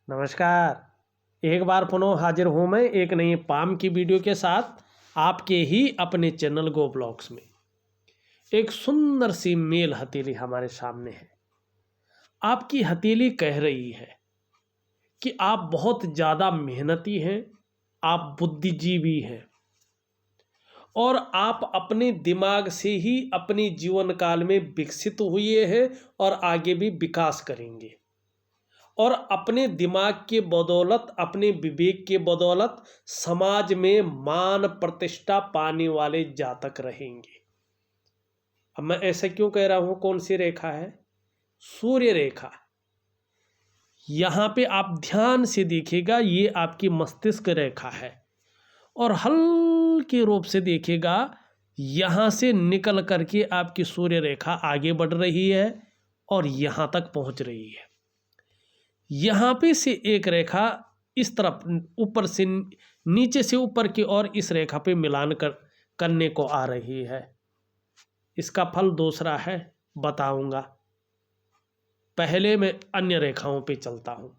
नमस्कार। एक बार पुनः हाजिर हूँ मैं एक नई पाम की वीडियो के साथ आपके ही अपने चैनल गो ब्लॉग्स में। एक सुंदर सी मेल हथेली हमारे सामने है। आपकी हथेली कह रही है कि आप बहुत ज़्यादा मेहनती हैं, आप बुद्धिजीवी हैं और आप अपने दिमाग से ही अपने जीवन काल में विकसित हुए हैं और आगे भी विकास करेंगे और अपने दिमाग के बदौलत, अपने विवेक के बदौलत समाज में मान प्रतिष्ठा पाने वाले जातक रहेंगे। अब मैं ऐसा क्यों कह रहा हूं? कौन सी रेखा है? सूर्य रेखा। यहां पे आप ध्यान से देखिएगा, ये आपकी मस्तिष्क रेखा है और हल्के रूप से देखिएगा, यहां से निकल करके आपकी सूर्य रेखा आगे बढ़ रही है और यहां तक पहुंच रही है। यहाँ पे से एक रेखा इस तरफ ऊपर से नीचे से ऊपर की ओर इस रेखा पे मिलान करने को आ रही है। इसका फल दूसरा है, बताऊंगा। पहले मैं अन्य रेखाओं पे चलता हूँ।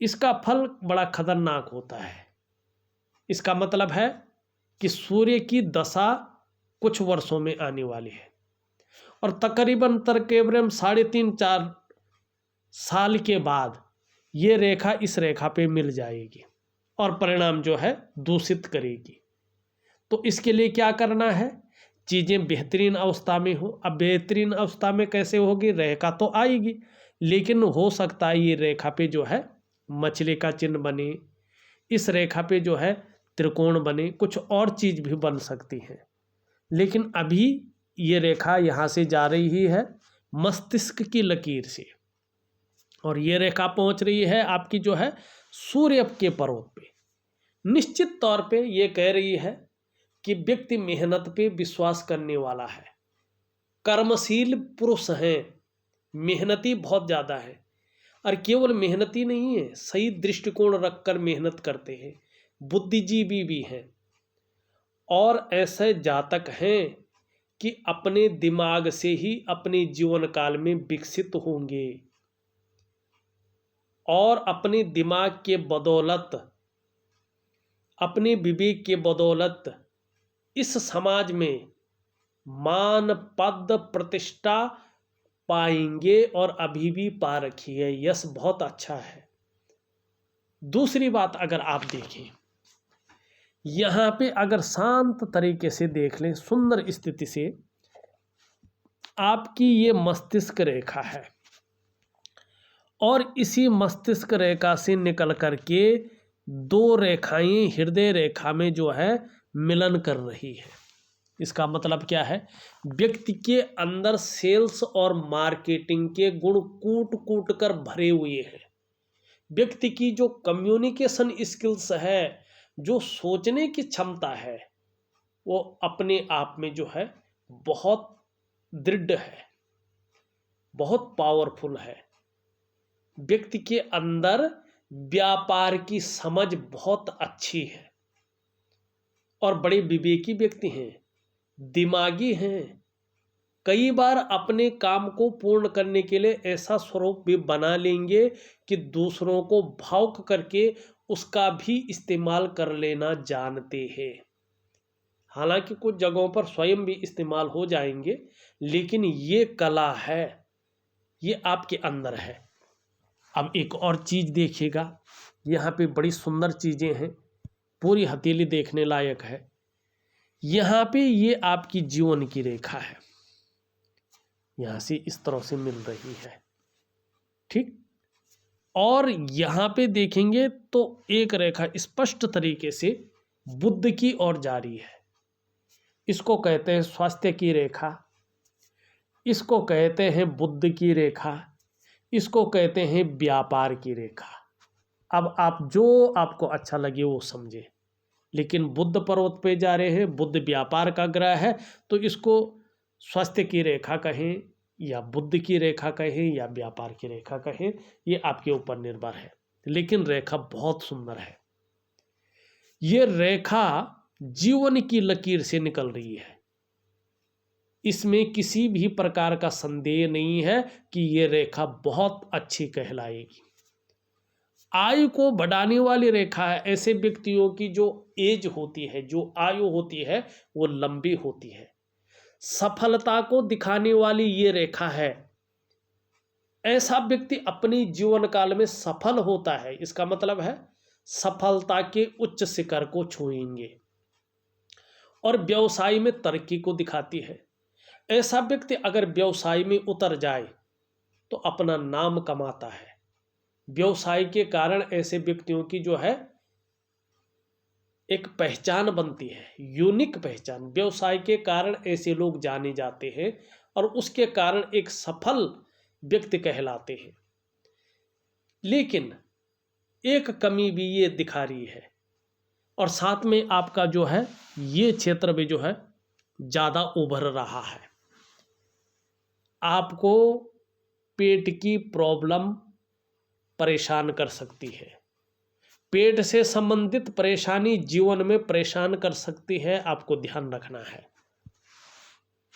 इसका फल बड़ा खतरनाक होता है। इसका मतलब है कि सूर्य की दशा कुछ वर्षों में आने वाली है और तकरीबन 3.5-4 साल के बाद ये रेखा इस रेखा पे मिल जाएगी और परिणाम जो है दूषित करेगी। तो इसके लिए क्या करना है? चीज़ें बेहतरीन अवस्था में हो। अब बेहतरीन अवस्था में कैसे होगी? रेखा तो आएगी, लेकिन हो सकता है ये रेखा पे जो है मछली का चिन्ह बने, इस रेखा पे जो है त्रिकोण बने, कुछ और चीज़ भी बन सकती है। लेकिन अभी ये रेखा यहाँ से जा रही है मस्तिष्क की लकीर से और ये रेखा पहुंच रही है आपकी जो है सूर्य के पर्वत पे। निश्चित तौर पे ये कह रही है कि व्यक्ति मेहनत पे विश्वास करने वाला है, कर्मशील पुरुष है, मेहनती बहुत ज़्यादा है और केवल मेहनती नहीं है, सही दृष्टिकोण रखकर मेहनत करते हैं, बुद्धिजीवी भी हैं और ऐसे जातक हैं कि अपने दिमाग से ही अपने जीवन काल में विकसित होंगे और अपने दिमाग के बदौलत, अपने विवेक के बदौलत इस समाज में मान पद प्रतिष्ठा पाएंगे और अभी भी पा रखी है। यश बहुत अच्छा है। दूसरी बात अगर आप देखें, यहाँ पे अगर शांत तरीके से देख लें, सुंदर स्थिति से, आपकी ये मस्तिष्क रेखा है और इसी मस्तिष्क रेखा से निकल करके दो रेखाएं हृदय रेखा में जो है मिलन कर रही है। इसका मतलब क्या है? व्यक्ति के अंदर सेल्स और मार्केटिंग के गुण कूट कूट कर भरे हुए हैं। व्यक्ति की जो कम्युनिकेशन स्किल्स है, जो सोचने की क्षमता है, वो अपने आप में जो है बहुत दृढ़ है, बहुत पावरफुल है। व्यक्ति के अंदर व्यापार की समझ बहुत अच्छी है और बड़े विवेकी व्यक्ति हैं, दिमागी हैं। कई बार अपने काम को पूर्ण करने के लिए ऐसा स्वरूप भी बना लेंगे कि दूसरों को भावुक करके उसका भी इस्तेमाल कर लेना जानते हैं। हालांकि कुछ जगहों पर स्वयं भी इस्तेमाल हो जाएंगे, लेकिन ये कला है, ये आपके अंदर है। अब एक और चीज़ देखिएगा, यहाँ पे बड़ी सुंदर चीज़ें हैं, पूरी हथेली देखने लायक है। यहाँ पे ये आपकी जीवन की रेखा है, यहाँ से इस तरह से मिल रही है, ठीक। और यहाँ पे देखेंगे तो एक रेखा स्पष्ट तरीके से बुध की ओर जा रही है। इसको कहते हैं स्वास्थ्य की रेखा, इसको कहते हैं बुध की रेखा, इसको कहते हैं व्यापार की रेखा। अब आप जो आपको अच्छा लगे वो समझे, लेकिन बुध पर्वत पे जा रहे हैं, बुध व्यापार का ग्रह है, तो इसको स्वास्थ्य की रेखा कहें या बुध की रेखा कहें या व्यापार की रेखा कहें, ये आपके ऊपर निर्भर है। लेकिन रेखा बहुत सुंदर है। ये रेखा जीवन की लकीर से निकल रही है, इसमें किसी भी प्रकार का संदेह नहीं है कि ये रेखा बहुत अच्छी कहलाएगी। आयु को बढ़ाने वाली रेखा है। ऐसे व्यक्तियों की जो एज होती है, जो आयु होती है, वो लंबी होती है। सफलता को दिखाने वाली ये रेखा है। ऐसा व्यक्ति अपनी जीवन काल में सफल होता है। इसका मतलब है सफलता के उच्च शिखर को छुएंगे और व्यवसाय में तरक्की को दिखाती है। ऐसा व्यक्ति अगर व्यवसाय में उतर जाए तो अपना नाम कमाता है। व्यवसाय के कारण ऐसे व्यक्तियों की जो है एक पहचान बनती है, यूनिक पहचान। व्यवसाय के कारण ऐसे लोग जाने जाते हैं और उसके कारण एक सफल व्यक्ति कहलाते हैं। लेकिन एक कमी भी ये दिखा रही है और साथ में आपका जो है ये क्षेत्र भी जो है ज़्यादा उभर रहा है। आपको पेट की प्रॉब्लम परेशान कर सकती है। पेट से संबंधित परेशानी जीवन में परेशान कर सकती है, आपको ध्यान रखना है।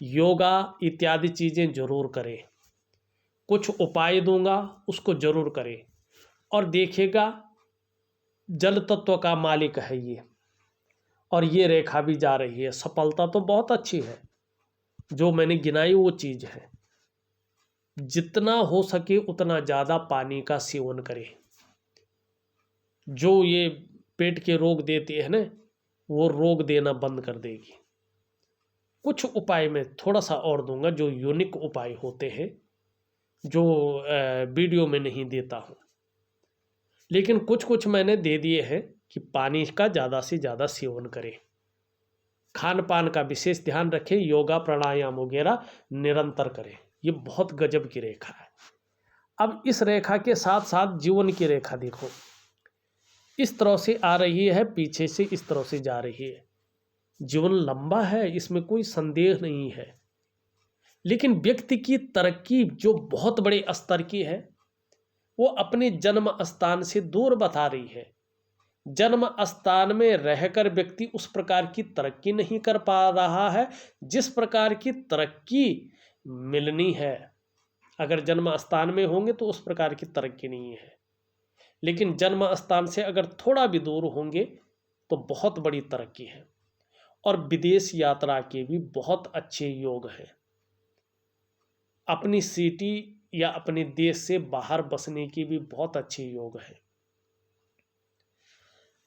योगा इत्यादि चीज़ें जरूर करें। कुछ उपाय दूंगा, उसको जरूर करें। और देखिएगा जल तत्व का मालिक है ये, और ये रेखा भी जा रही है। सफलता तो बहुत अच्छी है, जो मैंने गिनाई वो चीज़ है। जितना हो सके उतना ज़्यादा पानी का सेवन करें। जो ये पेट के रोग देती है ना, वो रोग देना बंद कर देगी। कुछ उपाय मैं थोड़ा सा और दूंगा, जो यूनिक उपाय होते हैं, जो वीडियो में नहीं देता हूँ, लेकिन कुछ कुछ मैंने दे दिए हैं कि पानी का ज़्यादा से ज़्यादा सेवन करें। खान पान का विशेष ध्यान रखें। योगा प्राणायाम वगैरह निरंतर करें। ये बहुत गजब की रेखा है। अब इस रेखा के साथ साथ जीवन की रेखा देखो, इस तरह से आ रही है, पीछे से इस तरह से जा रही है। जीवन लंबा है, इसमें कोई संदेह नहीं है, लेकिन व्यक्ति की तरक्की जो बहुत बड़े स्तर की है, वो अपने जन्म स्थान से दूर बता रही है। जन्म स्थान में रहकर व्यक्ति उस प्रकार की तरक्की नहीं कर पा रहा है जिस प्रकार की तरक्की मिलनी है। अगर जन्म स्थान में होंगे तो उस प्रकार की तरक्की नहीं है, लेकिन जन्म स्थान से अगर थोड़ा भी दूर होंगे तो बहुत बड़ी तरक्की है। और विदेश यात्रा के भी बहुत अच्छे योग हैं। अपनी सिटी या अपने देश से बाहर बसने की भी बहुत अच्छे योग हैं।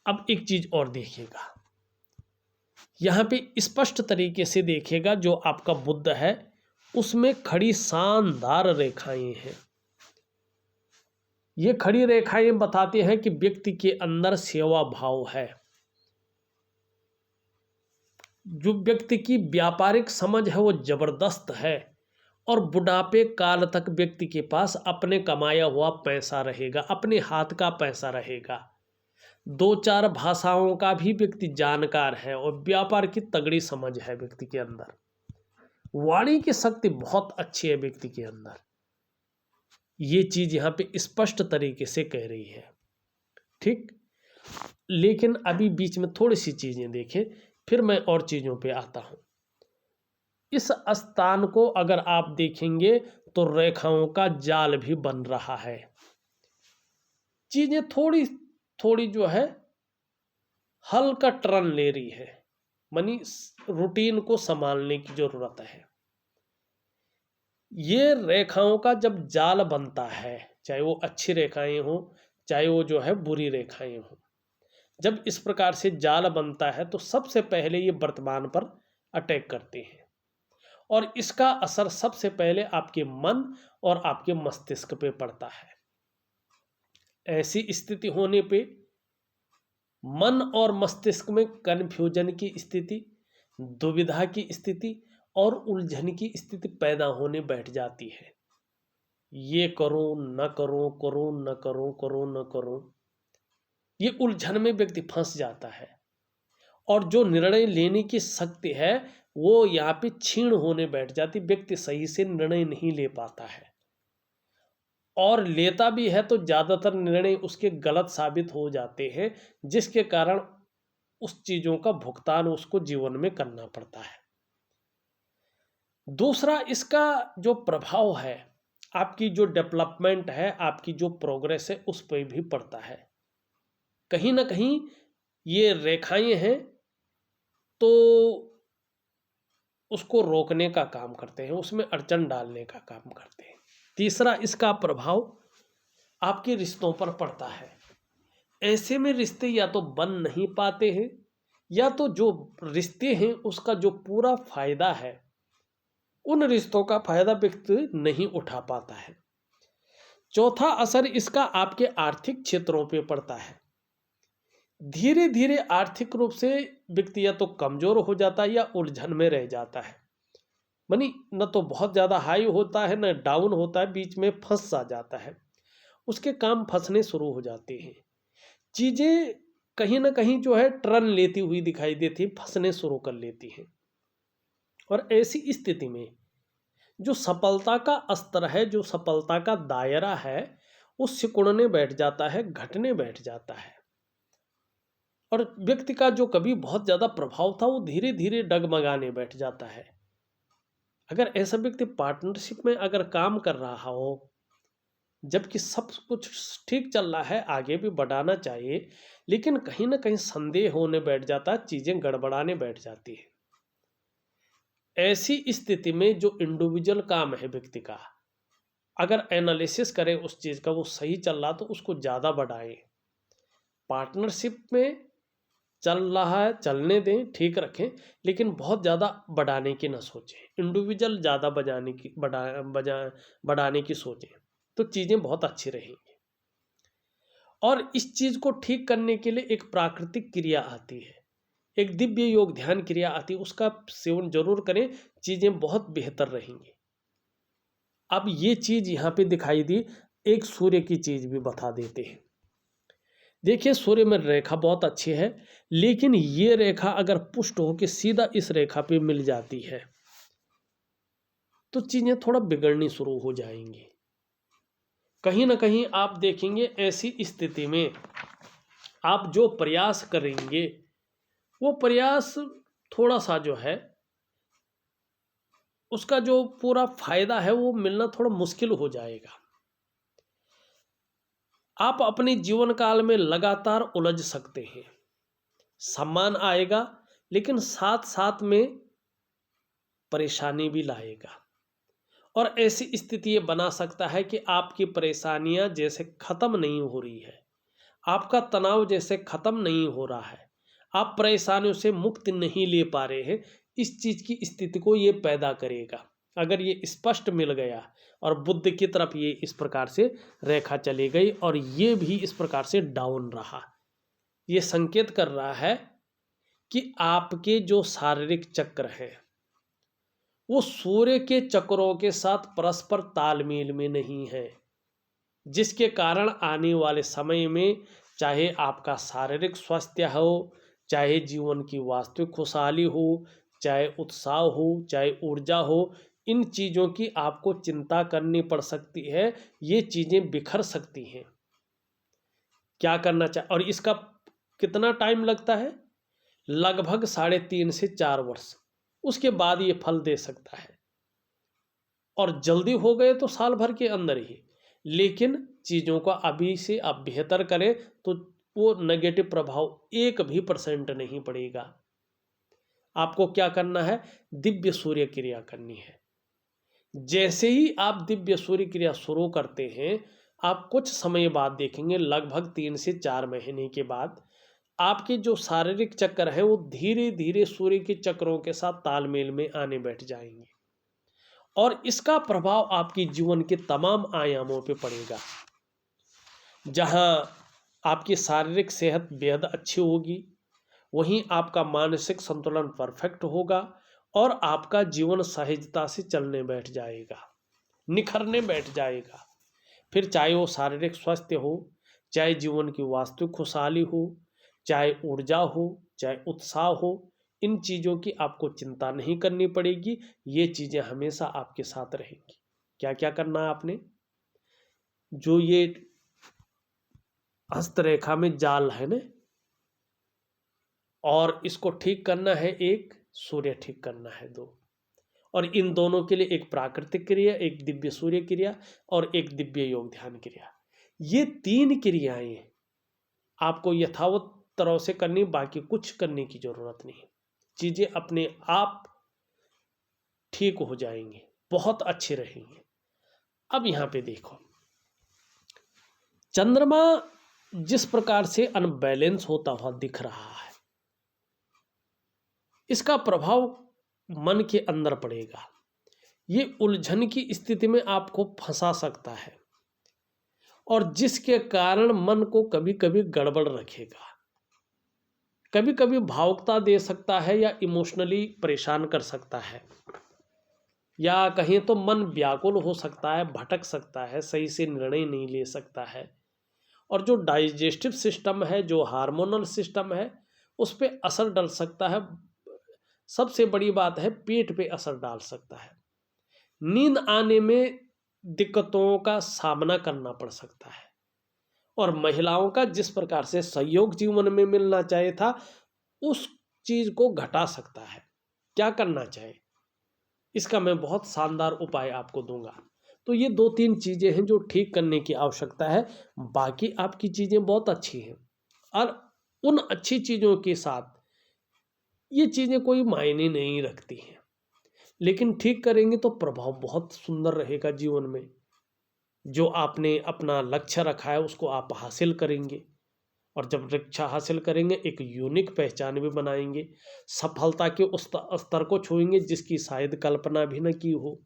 अब एक चीज और देखिएगा, यहाँ पे स्पष्ट तरीके से देखिएगा, जो आपका बुध है उसमें खड़ी शानदार रेखाएं हैं। ये खड़ी रेखाएं बताती हैं कि व्यक्ति के अंदर सेवा भाव है। जो व्यक्ति की व्यापारिक समझ है वो जबरदस्त है, और बुढ़ापे काल तक व्यक्ति के पास अपने कमाया हुआ पैसा रहेगा, अपने हाथ का पैसा रहेगा। 2-4 भाषाओं का भी व्यक्ति जानकार है और व्यापार की तगड़ी समझ है व्यक्ति के अंदर। वाणी की शक्ति बहुत अच्छी है व्यक्ति के अंदर। ये चीज यहाँ पे स्पष्ट तरीके से कह रही है, ठीक। लेकिन अभी बीच में थोड़ी सी चीजें देखें, फिर मैं और चीजों पे आता हूं। इस स्थान को अगर आप देखेंगे तो रेखाओं का जाल भी बन रहा है। चीजें थोड़ी थोड़ी जो है हल्का टर्न ले रही है, मानी रूटीन को संभालने की जरूरत है। ये रेखाओं का जब जाल बनता है, चाहे वो अच्छी रेखाएं हो चाहे वो जो है बुरी रेखाएं हो, जब इस प्रकार से जाल बनता है तो सबसे पहले ये वर्तमान पर अटैक करते हैं, और इसका असर सबसे पहले आपके मन और आपके मस्तिष्क पे पड़ता है। ऐसी स्थिति होने पे मन और मस्तिष्क में कन्फ्यूजन की स्थिति, दुविधा की स्थिति और उलझन की स्थिति पैदा होने बैठ जाती है। ये करूं न करूं, करूं न करूं, करूं न करूं, ये उलझन में व्यक्ति फंस जाता है, और जो निर्णय लेने की शक्ति है वो यहाँ पे क्षीण होने बैठ जाती। व्यक्ति सही से निर्णय नहीं ले पाता है, और लेता भी है तो ज़्यादातर निर्णय उसके गलत साबित हो जाते हैं, जिसके कारण उस चीज़ों का भुगतान उसको जीवन में करना पड़ता है। दूसरा, इसका जो प्रभाव है आपकी जो डेवलपमेंट है, आपकी जो प्रोग्रेस है, उस पर भी पड़ता है। कहीं ना कहीं ये रेखाएं हैं तो उसको रोकने का काम करते हैं, उसमें अड़चन डालने का काम करते हैं। तीसरा, इसका प्रभाव आपके रिश्तों पर पड़ता है। ऐसे में रिश्ते या तो बन नहीं पाते हैं, या तो जो रिश्ते हैं उसका जो पूरा फायदा है, उन रिश्तों का फायदा व्यक्ति नहीं उठा पाता है। चौथा असर इसका आपके आर्थिक क्षेत्रों पे पड़ता है। धीरे धीरे आर्थिक रूप से व्यक्ति या तो कमजोर हो जाता है या उलझन में रह जाता है। मानी न तो बहुत ज़्यादा हाई होता है न डाउन होता है, बीच में फंस सा जाता है। उसके काम फंसने शुरू हो जाते हैं, चीज़ें कहीं ना कहीं जो है टर्न लेती हुई दिखाई देती, फंसने शुरू कर लेती हैं। और ऐसी स्थिति में जो सफलता का स्तर है, जो सफलता का दायरा है, वो सिकुड़ने बैठ जाता है, घटने बैठ जाता है। और व्यक्ति का जो कभी बहुत ज़्यादा प्रभाव था वो धीरे धीरे डगमगाने बैठ जाता है। अगर ऐसा व्यक्ति पार्टनरशिप में अगर काम कर रहा हो, जबकि सब कुछ ठीक चल रहा है, आगे भी बढ़ाना चाहिए, लेकिन कहीं ना कहीं संदेह होने बैठ जाता है, चीज़ें गड़बड़ाने बैठ जाती है। ऐसी स्थिति में जो इंडिविजुअल काम है व्यक्ति का, अगर एनालिसिस करें उस चीज़ का, वो सही चल रहा तो उसको ज़्यादा बढ़ाएं। पार्टनरशिप में चल रहा है, चलने दें, ठीक रखें, लेकिन बहुत ज़्यादा बढ़ाने की ना सोचें। इंडिविजुअल ज़्यादा बढ़ाने की सोचें तो चीज़ें बहुत अच्छी रहेंगी। और इस चीज़ को ठीक करने के लिए एक प्राकृतिक क्रिया आती है, एक दिव्य योग ध्यान क्रिया आती है, उसका सेवन जरूर करें, चीज़ें बहुत बेहतर रहेंगी। अब ये चीज़ यहाँ पे दिखाई दी, एक सूर्य की चीज़ भी बता देते हैं। देखिए, सूर्य में रेखा बहुत अच्छी है, लेकिन ये रेखा अगर पुष्ट होकर सीधा इस रेखा पे मिल जाती है तो चीज़ें थोड़ा बिगड़नी शुरू हो जाएंगी। कहीं ना कहीं आप देखेंगे ऐसी स्थिति में आप जो प्रयास करेंगे वो प्रयास थोड़ा सा जो है उसका जो पूरा फायदा है वो मिलना थोड़ा मुश्किल हो जाएगा। आप अपने जीवन काल में लगातार उलझ सकते हैं, सम्मान आएगा लेकिन साथ साथ में परेशानी भी लाएगा। और ऐसी स्थिति ये बना सकता है कि आपकी परेशानियां जैसे खत्म नहीं हो रही है, आपका तनाव जैसे खत्म नहीं हो रहा है, आप परेशानियों से मुक्ति नहीं ले पा रहे हैं। इस चीज की स्थिति को ये पैदा करेगा। अगर ये स्पष्ट मिल गया और बुद्ध की तरफ ये इस प्रकार से रेखा चली गई और ये भी इस प्रकार से डाउन रहा, ये संकेत कर रहा है कि आपके जो शारीरिक चक्र हैं वो सूर्य के चक्रों के साथ परस्पर तालमेल में नहीं है, जिसके कारण आने वाले समय में चाहे आपका शारीरिक स्वास्थ्य हो, चाहे जीवन की वास्तविक खुशहाली हो, चाहे उत्साह हो, चाहे ऊर्जा हो, इन चीज़ों की आपको चिंता करनी पड़ सकती है। ये चीज़ें बिखर सकती हैं। क्या करना चाहिए और इसका कितना टाइम लगता है? लगभग 3.5 से 4 वर्ष, उसके बाद ये फल दे सकता है। और जल्दी हो गए तो साल भर के अंदर ही, लेकिन चीज़ों का अभी से आप बेहतर करें तो वो नेगेटिव प्रभाव 1% भी नहीं पड़ेगा। आपको क्या करना है? दिव्य सूर्य क्रिया करनी है। जैसे ही आप दिव्य सूर्य क्रिया शुरू करते हैं, आप कुछ समय बाद देखेंगे, लगभग 3 से 4 महीने के बाद आपके जो शारीरिक चक्र हैं वो धीरे धीरे सूर्य के चक्रों के साथ तालमेल में आने बैठ जाएंगे और इसका प्रभाव आपके जीवन के तमाम आयामों पे पड़ेगा। जहां आपकी शारीरिक सेहत बेहद अच्छी होगी, वहीं आपका मानसिक संतुलन परफेक्ट होगा और आपका जीवन सहजता से चलने बैठ जाएगा, निखरने बैठ जाएगा। फिर चाहे वो शारीरिक स्वास्थ्य हो, चाहे जीवन की वास्तविक खुशहाली हो, चाहे ऊर्जा हो, चाहे उत्साह हो, इन चीज़ों की आपको चिंता नहीं करनी पड़ेगी। ये चीज़ें हमेशा आपके साथ रहेंगी। क्या क्या करना है आपने? जो ये हस्तरेखा में जाल है ना, और इसको ठीक करना है, 1 सूर्य ठीक करना है, 2 और इन दोनों के लिए एक प्राकृतिक क्रिया, एक दिव्य सूर्य क्रिया और एक दिव्य योग ध्यान क्रिया। ये 3 क्रियाएं आपको यथावत तरह से करनी, बाकी कुछ करने की जरूरत नहीं। चीजें अपने आप ठीक हो जाएंगे, बहुत अच्छे रहेंगे। अब यहां पे देखो, चंद्रमा जिस प्रकार से अनबैलेंस होता हुआ दिख रहा है, इसका प्रभाव मन के अंदर पड़ेगा। ये उलझन की स्थिति में आपको फंसा सकता है और जिसके कारण मन को कभी कभी गड़बड़ रखेगा, कभी कभी भावुकता दे सकता है या इमोशनली परेशान कर सकता है, या कहीं तो मन व्याकुल हो सकता है, भटक सकता है, सही से निर्णय नहीं ले सकता है। और जो डाइजेस्टिव सिस्टम है, जो हार्मोनल सिस्टम है, उस पर असर डाल सकता है। सबसे बड़ी बात है, पेट पे असर डाल सकता है। नींद आने में दिक्कतों का सामना करना पड़ सकता है। और महिलाओं का जिस प्रकार से सहयोग जीवन में मिलना चाहिए था, उस चीज को घटा सकता है। क्या करना चाहिए, इसका मैं बहुत शानदार उपाय आपको दूंगा। तो ये 2-3 चीजें हैं जो ठीक करने की आवश्यकता है। बाकी आपकी चीजें बहुत अच्छी हैं और उन अच्छी चीजों के साथ ये चीजें कोई मायने नहीं रखती हैं, लेकिन ठीक करेंगे तो प्रभाव बहुत सुंदर रहेगा जीवन में। जो आपने अपना लक्ष्य रखा है उसको आप हासिल करेंगे, और जब लक्ष्य हासिल करेंगे एक यूनिक पहचान भी बनाएंगे, सफलता के उस स्तर को छुएंगे जिसकी शायद कल्पना भी न की हो।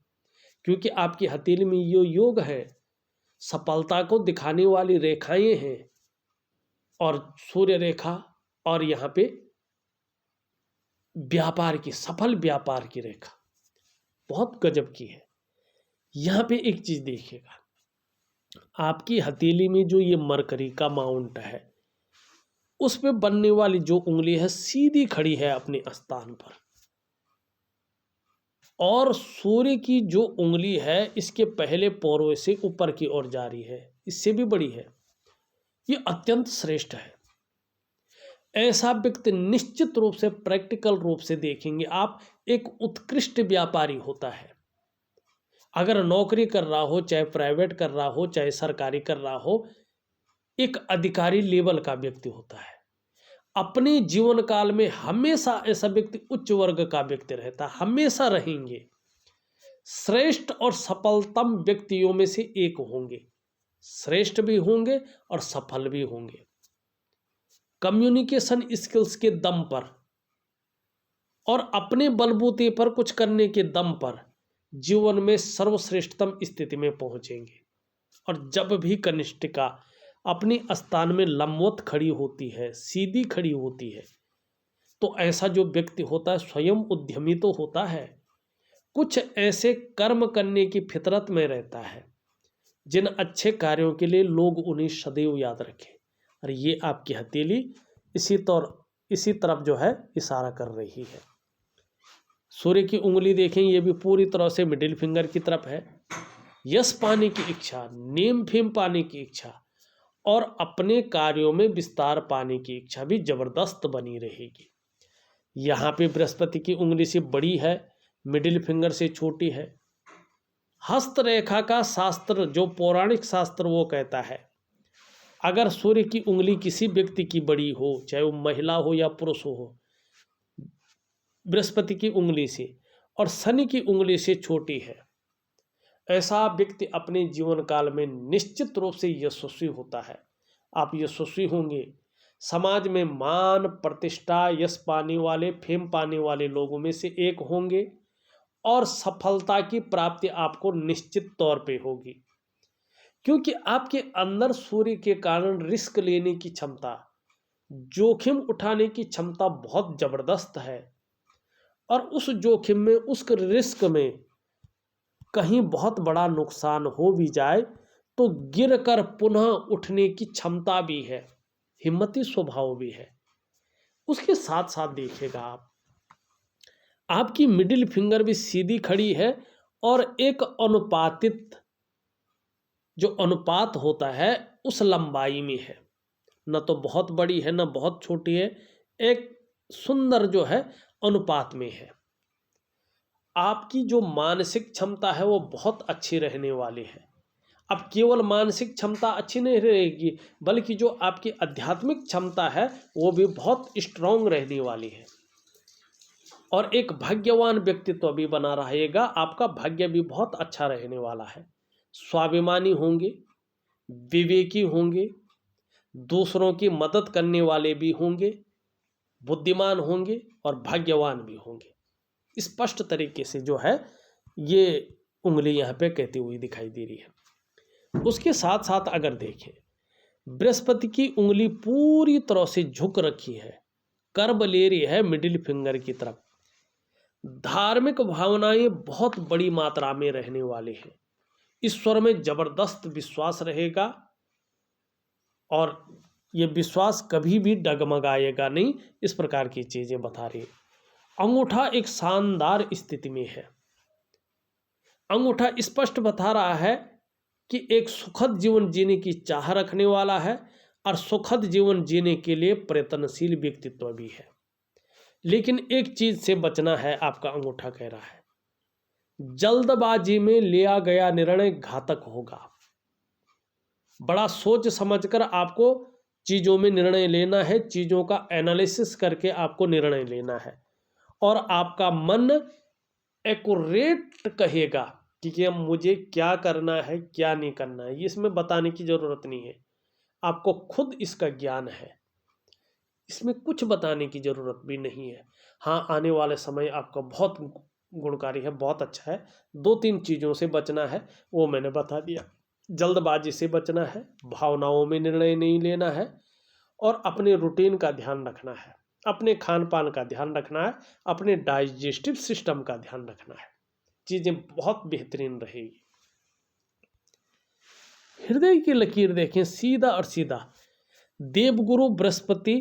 क्योंकि आपकी हथेली में ये योग है, सफलता को दिखाने वाली रेखाएं हैं, और सूर्य रेखा और यहाँ पे व्यापार की, सफल व्यापार की रेखा बहुत गजब की है। यहाँ पे एक चीज देखिएगा, आपकी हथेली में जो ये मरकरी का माउंट है, उस पे बनने वाली जो उंगली है सीधी खड़ी है अपने स्थान पर, और सूर्य की जो उंगली है इसके पहले पोरों से ऊपर की ओर जा रही है, इससे भी बड़ी है। ये अत्यंत श्रेष्ठ है। ऐसा व्यक्ति निश्चित रूप से, प्रैक्टिकल रूप से देखेंगे आप, एक उत्कृष्ट व्यापारी होता है। अगर नौकरी कर रहा हो, चाहे प्राइवेट कर रहा हो, चाहे सरकारी कर रहा हो, एक अधिकारी लेवल का व्यक्ति होता है। अपने जीवन काल में हमेशा ऐसा व्यक्ति उच्च वर्ग का व्यक्ति रहता है, हमेशा रहेंगे। श्रेष्ठ और सफलतम व्यक्तियों में से एक होंगे, श्रेष्ठ भी होंगे और सफल भी होंगे। कम्युनिकेशन स्किल्स के दम पर और अपने बलबूते पर कुछ करने के दम पर जीवन में सर्वश्रेष्ठतम स्थिति में पहुंचेंगे। और जब भी कनिष्ठिका अपनी स्थान में लंबवत खड़ी होती है, सीधी खड़ी होती है, तो ऐसा जो व्यक्ति होता है स्वयं उद्यमी तो होता है, कुछ ऐसे कर्म करने की फितरत में रहता है जिन अच्छे कार्यों के लिए लोग उन्हें सदैव याद रखें। और ये आपकी हथेली इसी तरफ जो है इशारा कर रही है। सूर्य की उंगली देखें, ये भी पूरी तरह से मिडिल फिंगर की तरफ है। यश पाने की इच्छा, नेम फेम पाने की इच्छा और अपने कार्यों में विस्तार पाने की इच्छा भी जबरदस्त बनी रहेगी। यहाँ पे बृहस्पति की उंगली से बड़ी है, मिडिल फिंगर से छोटी है। हस्तरेखा का शास्त्र, जो पौराणिक शास्त्र, वो कहता है अगर सूर्य की उंगली किसी व्यक्ति की बड़ी हो, चाहे वो महिला हो या पुरुष हो, बृहस्पति की उंगली से और शनि की उंगली से छोटी है, ऐसा व्यक्ति अपने जीवन काल में निश्चित रूप से यशस्वी होता है। आप यशस्वी होंगे, समाज में मान प्रतिष्ठा, यश पाने वाले, फेम पाने वाले लोगों में से एक होंगे और सफलता की प्राप्ति आपको निश्चित तौर पे होगी। क्योंकि आपके अंदर सूर्य के कारण रिस्क लेने की क्षमता, जोखिम उठाने की क्षमता बहुत जबरदस्त है। और उस जोखिम में, उस रिस्क में कहीं बहुत बड़ा नुकसान हो भी जाए तो गिरकर पुनः उठने की क्षमता भी है, हिम्मती स्वभाव भी है। उसके साथ साथ देखिएगा आप, आपकी मिडिल फिंगर भी सीधी खड़ी है और एक अनुपातित जो अनुपात होता है उस लंबाई में है, न तो बहुत बड़ी है न बहुत छोटी है, एक सुंदर जो है अनुपात में है। आपकी जो मानसिक क्षमता है वो बहुत अच्छी रहने वाली है। अब केवल मानसिक क्षमता अच्छी नहीं रहेगी, बल्कि जो आपकी आध्यात्मिक क्षमता है वो भी बहुत स्ट्रांग रहने वाली है। और एक भाग्यवान व्यक्तित्व भी बना रहेगा, आपका भाग्य भी बहुत अच्छा रहने वाला है। स्वाभिमानी होंगे, विवेकी होंगे, दूसरों की मदद करने वाले भी होंगे, बुद्धिमान होंगे और भाग्यवान भी होंगे। स्पष्ट तरीके से जो है ये उंगली यहाँ पे कहती हुई दिखाई दे रही है। उसके साथ साथ अगर देखें, बृहस्पति की उंगली पूरी तरह से झुक रखी है, कर्ब ले रही है मिडिल फिंगर की तरफ। धार्मिक भावनाएं बहुत बड़ी मात्रा में रहने वाले हैं। ईश्वर में जबरदस्त विश्वास रहेगा और ये विश्वास कभी भी डगमगाएगा नहीं, इस प्रकार की चीजें बता रही है। अंगूठा एक शानदार स्थिति में है। अंगूठा स्पष्ट बता रहा है कि एक सुखद जीवन जीने की चाह रखने वाला है और सुखद जीवन जीने के लिए प्रयत्नशील व्यक्तित्व भी है। लेकिन एक चीज से बचना है, आपका अंगूठा कह रहा है, जल्दबाजी में लिया गया निर्णय घातक होगा। बड़ा सोच समझकर आपको चीजों में निर्णय लेना है, चीजों का एनालिसिस करके आपको निर्णय लेना है। और आपका मन एक्यूरेट कहेगा कि मुझे क्या करना है क्या नहीं करना है, इसमें बताने की जरूरत नहीं है, आपको खुद इसका ज्ञान है, इसमें कुछ बताने की जरूरत भी नहीं है। हाँ, आने वाले समय आपका बहुत गुणकारी है, बहुत अच्छा है। 2-3 चीज़ों से बचना है, वो मैंने बता दिया। जल्दबाजी से बचना है, भावनाओं में निर्णय नहीं लेना है और अपने रूटीन का ध्यान रखना है, अपने खान पान का ध्यान रखना है, अपने डाइजेस्टिव सिस्टम का ध्यान रखना है। चीज़ें बहुत बेहतरीन रहेगी। हृदय की लकीर देखें, सीधा और सीधा देवगुरु बृहस्पति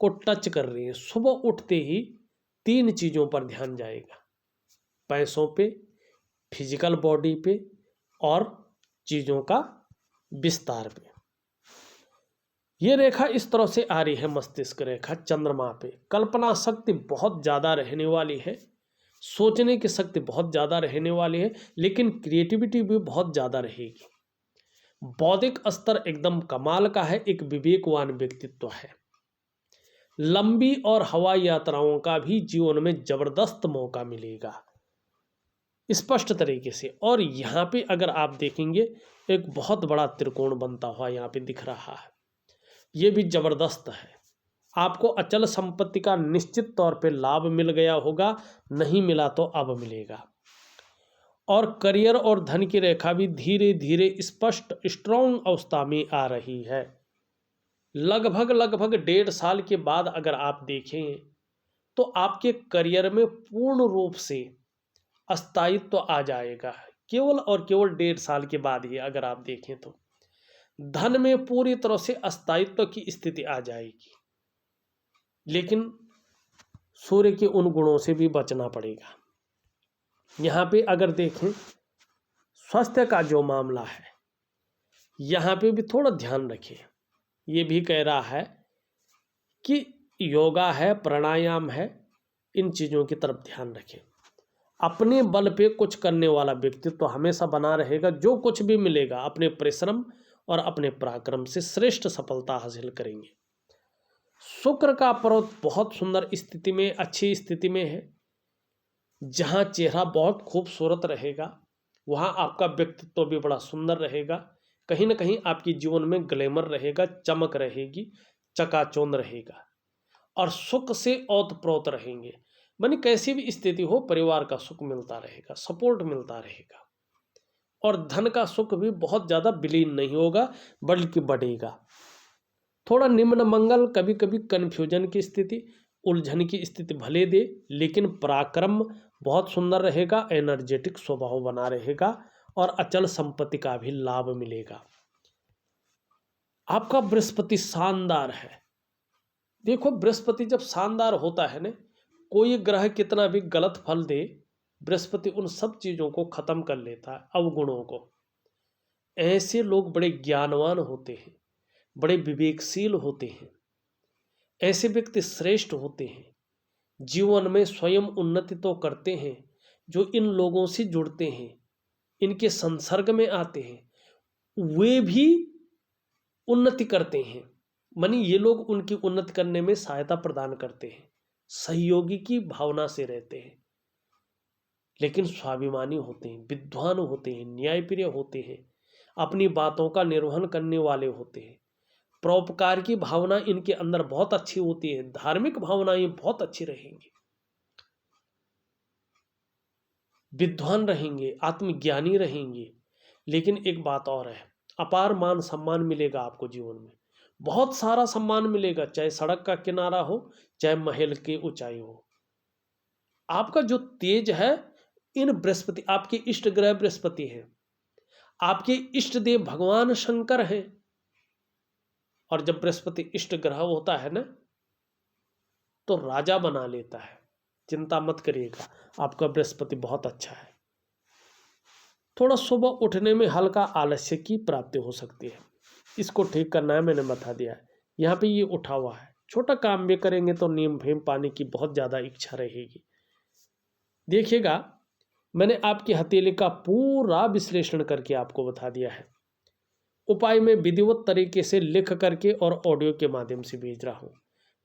को टच कर रही है। सुबह उठते ही 3 चीज़ों पर ध्यान जाएगा, पैसों पे, फिजिकल बॉडी पे और चीज़ों का विस्तार पे। ये रेखा इस तरह से आ रही है, मस्तिष्क रेखा चंद्रमा पे। कल्पना शक्ति बहुत ज़्यादा रहने वाली है, सोचने की शक्ति बहुत ज़्यादा रहने वाली है, लेकिन क्रिएटिविटी भी बहुत ज़्यादा रहेगी। बौद्धिक स्तर एकदम कमाल का है, एक विवेकवान व्यक्तित्व है। लंबी और हवाई यात्राओं का भी जीवन में जबरदस्त मौका मिलेगा, स्पष्ट तरीके से। और यहाँ पे अगर आप देखेंगे, एक बहुत बड़ा त्रिकोण बनता हुआ यहाँ पे दिख रहा है, ये भी जबरदस्त है। आपको अचल संपत्ति का निश्चित तौर पे लाभ मिल गया होगा, नहीं मिला तो अब मिलेगा। और करियर और धन की रेखा भी धीरे धीरे स्पष्ट स्ट्रॉन्ग अवस्था में आ रही है। लगभग 1.5 साल के बाद अगर आप देखें तो आपके करियर में पूर्ण रूप से स्थायित्व तो आ जाएगा, केवल और केवल 1.5 साल के बाद ही अगर आप देखें तो धन में पूरी तरह से स्थायित्व की स्थिति आ जाएगी। लेकिन सूर्य के उन गुणों से भी बचना पड़ेगा। यहाँ पे अगर देखें, स्वास्थ्य का जो मामला है, यहाँ पे भी थोड़ा ध्यान रखें। ये भी कह रहा है कि योगा है, प्राणायाम है, इन चीज़ों की तरफ ध्यान रखें। अपने बल पे कुछ करने वाला व्यक्तित्व हमेशा बना रहेगा। जो कुछ भी मिलेगा अपने परिश्रम और अपने पराक्रम से श्रेष्ठ सफलता हासिल करेंगे। शुक्र का पर्वत बहुत सुंदर स्थिति में, अच्छी स्थिति में है। जहाँ चेहरा बहुत खूबसूरत रहेगा, वहाँ आपका व्यक्तित्व भी बड़ा सुंदर रहेगा। कहीं ना कहीं आपके जीवन में ग्लैमर रहेगा, चमक रहेगी, चकाचौंध रहेगा और सुख से ओतप्रोत रहेंगे। मानी कैसी भी स्थिति हो, परिवार का सुख मिलता रहेगा, सपोर्ट मिलता रहेगा। और धन का सुख भी बहुत ज़्यादा विलीन नहीं होगा, बल्कि बढ़ेगा। थोड़ा निम्न मंगल, कभी कभी कन्फ्यूजन की स्थिति, उलझन की स्थिति भले दे, लेकिन पराक्रम बहुत सुंदर रहेगा, एनर्जेटिक स्वभाव बना रहेगा और अचल संपत्ति का भी लाभ मिलेगा। आपका बृहस्पति शानदार है। देखो, बृहस्पति जब शानदार होता है ना, कोई ग्रह कितना भी गलत फल दे, बृहस्पति उन सब चीज़ों को खत्म कर लेता है, अवगुणों को। ऐसे लोग बड़े ज्ञानवान होते हैं, बड़े विवेकशील होते हैं। ऐसे व्यक्ति श्रेष्ठ होते हैं, जीवन में स्वयं उन्नति तो करते हैं, जो इन लोगों से जुड़ते हैं, इनके संसर्ग में आते हैं, वे भी उन्नति करते हैं। मानी ये लोग उनकी उन्नति करने में सहायता प्रदान करते हैं, सहयोगी की भावना से रहते हैं, लेकिन स्वाभिमानी होते हैं, विद्वान होते हैं, न्यायप्रिय होते हैं, अपनी बातों का निर्वहन करने वाले होते हैं। परोपकार की भावना इनके अंदर बहुत अच्छी होती है, धार्मिक भावनाएं बहुत अच्छी रहेंगी, विद्वान रहेंगे, आत्मज्ञानी रहेंगे। लेकिन एक बात और है, अपार मान सम्मान मिलेगा आपको जीवन में, बहुत सारा सम्मान मिलेगा, चाहे सड़क का किनारा हो, चाहे महल की ऊंचाई हो। आपका जो तेज है, इन बृहस्पति, आपके इष्ट ग्रह बृहस्पति हैं, आपके इष्ट देव भगवान शंकर हैं। और जब बृहस्पति इष्ट ग्रह होता है ना, तो राजा बना लेता है। चिंता मत करिएगा, आपका बृहस्पति बहुत अच्छा है। थोड़ा सुबह उठने में हल्का आलस्य की प्राप्ति हो सकती है, इसको ठीक करना है, मैंने बता दिया है। यहाँ पे ये उठा हुआ है, छोटा काम भी करेंगे तो नीम फेम पाने की बहुत ज़्यादा इच्छा रहेगी। देखिएगा, मैंने आपकी हथेली का पूरा विश्लेषण करके आपको बता दिया है। उपाय में विधिवत तरीके से लिख करके और ऑडियो के माध्यम से भेज रहा हूँ,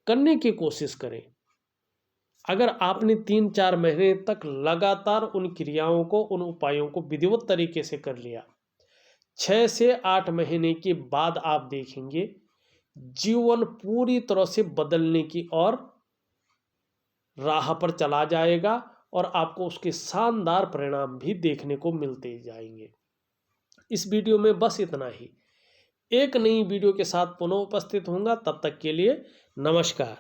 करने की कोशिश करें। अगर आपने 3-4 महीने तक लगातार उन क्रियाओं को, उन उपायों को विधिवत तरीके से कर लिया, 6 से 8 महीने के बाद आप देखेंगे जीवन पूरी तरह से बदलने की और राह पर चला जाएगा, और आपको उसके शानदार परिणाम भी देखने को मिलते जाएंगे। इस वीडियो में बस इतना ही। एक नई वीडियो के साथ पुनः उपस्थित होऊंगा, तब तक के लिए नमस्कार।